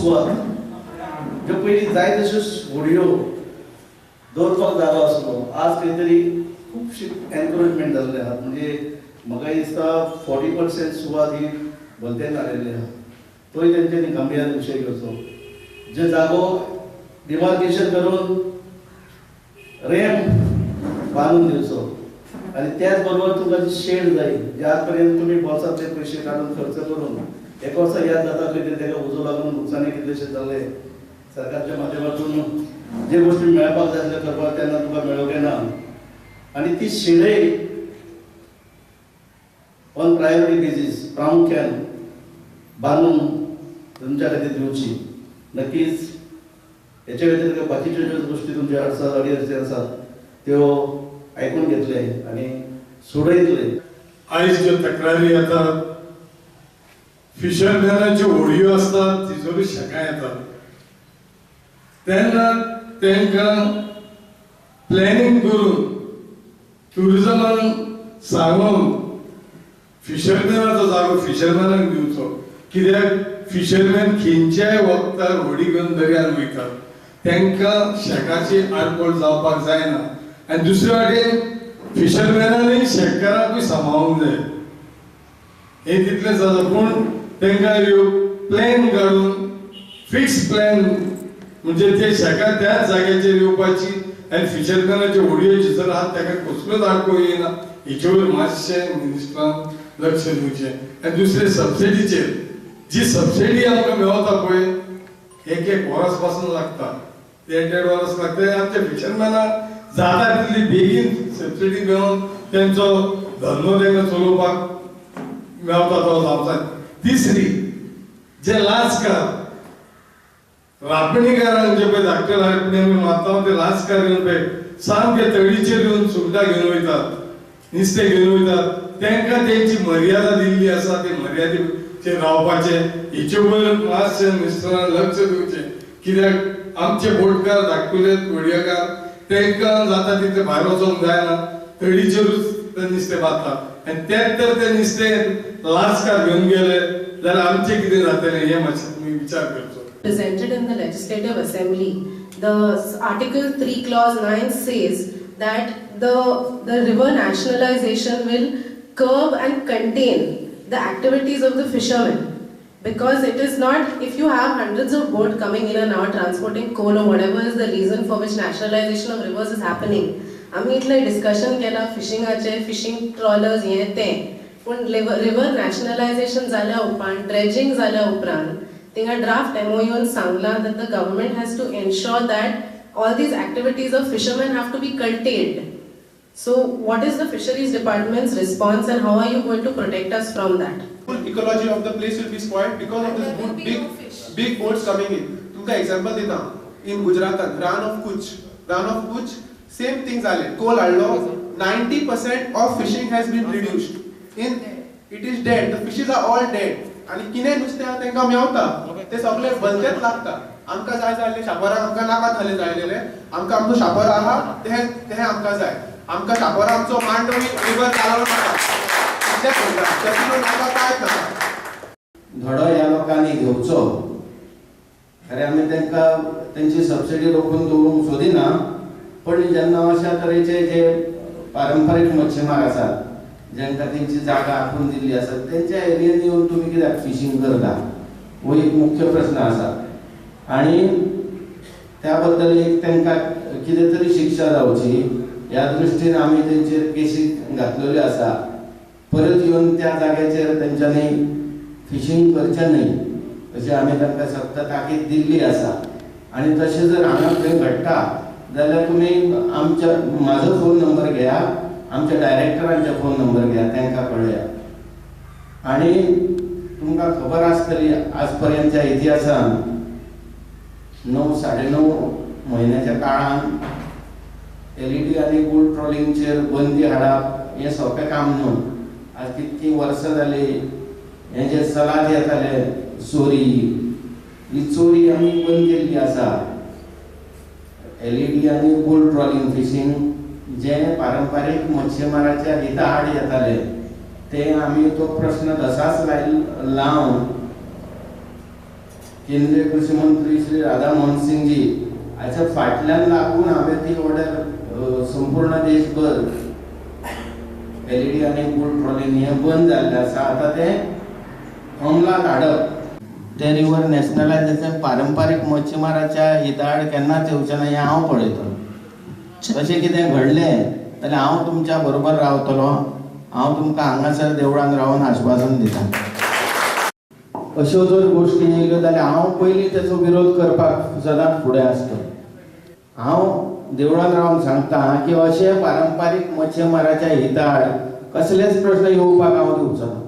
सुवात ज्यो पयलीं जाय तश्यो व्हडयो दवरपाक जालो आसलो आज खंय तरी खूबशी एनकरेजमेंट जाल्ले आहात. म्हणजे म्हाका दिसता 40% सुवात ही भलतेन जालेली आहा. तोय तेंच्यांनी गंभीर विशय घेवचो. जे जागो डिमार्केशन करून रॅम्प बांदून दिवचो आणि त्याच बरोबर तुमकां शेड जाय जे आज पर्यंत तुमी बोल्सांतले पयशे काडून खर्च करून एका वर्सा याद जाता खंय तरी तेका उजो लागून नुकसाणी कितलेशे जाल्ले. सरकारच्या माध्यमातून जे गोष्टी मेळपाक जाय आसले करपाक तेन्ना तुका मेळोवंक ना आणि ती शेडय ऑन प्रायोरिटी बेसीस प्रामुख्यान बांदून तुमच्या खातीर दिवची. नक्कीच याच्या व्यतिरिक्त बाकीच्यो ज्यो गोष्टी तुमच्या अडचणी आसात त्यो ऐकून घेतले आणि सोडयतले. आयज ज्यो तक्रारी येतात फिशरमॅनाच्यो होडयो असतात तिजोरी शेकां येतात तेन्ना तांकां प्लॅनिंग करून टुरिजमान सांगून फिशरमॅनाचो जागो फिशरमॅनाक दिवचो. कित्याक फिशरमॅन खंयच्याय वखदार व्हडी घेवन दर्यान वयतात तांकां शेकाची आडपड जावपाक जायना. आनी दुसरे वाटेन फिशरमॅनांनी शेतकारांकूय सांबाळूंक जाय. हे तितलें जाता पूण तांकां ह्यो प्लॅन काडून फिक्स प्लॅन म्हणजे ते शेकार त्याच जाग्याचेर येवपाची आनी फिशरमॅनाच्यो व्हडयो जिसर आहात ताका कसलोच आडको येना हेचे वयर मातशें मिनिस्टरान लक्ष दिवचें. आनी दुसरें सबसिडीचेर जी सबसिडी आमकां मेळता पळय एक वर्स पासून लागता 1.5 वर्स लागता. आमच्या फिशरमॅनाक जाता तितली बेगीन सबसिडी मेळोन तेंचो धंदो तांकां चलोवपाक मेळता तो जावचा. तिसरी जे लाचकार रापणीकारांक जे पळय धाकटे रापणी आमी मारता ते लाचकार येवन पळय सामके तळीचेर येवन सुंगटां घेवन वयतात नुस्तें घेवन वयतात. तांकां तेंची मर्यादा दिल्ली आसा ते मर्यादेचेर रावपाचे. हेचे वयर मातशें मिनिस्टरान लक्ष दिवचें. कित्याक आमचे बोटकार धाकटुले व्हडयेकार तांकां जाता तितलें भायर वचोंक जायना तळीचेरूच ते नुस्तें मारतात आनी तेच तर ते नुस्तें लाचकार घेवन गेले जाल्यार आमचें कितें जातलें हें मातशें तुमी विचार करचो. Presented in the Legislative Assembly, the Article 3 Clause 9 says that the river nationalization will curb and contain the activities of the fishermen, because it is not, if you have hundreds of boats coming in and out transporting coal or whatever is the reason for which nationalization of rivers is happening. आम्ही इतले discussion केला फिशिंगाचे, fishing trollers हे ते, पण river nationalisation जाल्या उपरांत dredging जाल्या उपरांत थिंगा ड्राफ्ट MOU सांगला that the government has to ensure that all these activities of fishermen have to be curtailed. So what is the fisheries department's response and how are you going to protect us from that? Ecology of the place will be spoiled because of this big boats coming in. तुमका example देता. In Gujarat, Ran of Kutch, same thing झाले. Coal हाडलो, 90% of fishing has been reduced. It is dead. The fishes are all dead. आणि किने नुस्तें तांकां मेवता ते सगळे बंदेच लागता. आमकां जाय जाल्ले शापोरा आमकां नाका जाले जायलेले आमकां आमचो शापोरा आहा ते आमकां जाय. आमकां शापोरा आमचो मांडवी रिवर चालवलो नाका कित्याक म्हणटा तसलो नाका कांयच नाका. धडो ह्या लोकांनी घेवचो. खरें आमी तांकां तेंची सबसिडी रोखून दवरूंक सोदिना, पण जेन्ना अशा तरेचे जे पारंपारीक मच्छीमार आसात जांकां तेंची जागा आखून दिल्ली आसा तेंच्या एरियेन येवन तुमी कित्याक फिशींग करता हो एक मुख्य प्रश्न आसा. आनी त्या बद्दल एक तांकां कितें तरी शिक्षा जावची ह्या दृश्टीन आमी तेंचेर केसी घातलेल्यो आसा. परत येवन त्या जाग्याचेर तेंच्यांनी फिशींग करचें न्हय अशी आमी तांकां सक्त ताकीद दिल्ली आसा. आनी तशें जर हांगा खंय घडटा जाल्यार तुमी आमच्या म्हाजो फोन नंबर घेया, आमच्या डायरेक्टरांचे फोन नंबर घ्या, तांकां कळया. आनी तुमकां खबर आसतली आज पर्यंतच्या इतिहासान 9-9.5 म्हयन्याच्या काळान LED आनी बुल ट्रॉलिंगचेर बंदी हाडप हें सोंपें काम न्हू. आज कितकी वर्सां जाली हे जे सलाद येताले चोरी ही चोरी आमी बंद केल्ली आसा. LED आनी बुल ट्रॉलिंग फिशींग जे पारंपारीक मच्छीमाराच्या हिता आड येताले ते आमी तो प्रश्न तसाच लावन केंद्रीय कृषी मंत्री श्री राधामोहन सिंगजी हाच्या फाटल्यान लागून हांवें ती ऑर्डर संपूर्ण देशभर एलईडी आनी गोल्ड ट्रॉलिंग हे बंद जाल्ले आसा. आतां ते अंमलात हाडप. ते रिव्हर नॅशनलायजेशन पारंपारीक मच्छीमाराच्या हिताळ केन्नाच येवचें ना हें हांव पळयतलो. तशें कितें घडलें जाल्यार हांव तुमच्या बरोबर रावतलो. हांव तुमकां हांगासर देवळान रावन आश्वासन दितां. अश्यो जर गोश्टी येयल्यो जाल्यार हांव पयलीं तेचो विरोध करपाक सदांच फुडें आसतलो. हांव देवळान रावन सांगता की अशे पारंपारीक मच्छीमाराच्या हिताळ कसलेच प्रश्न येवपाक हांव दिवचो ना.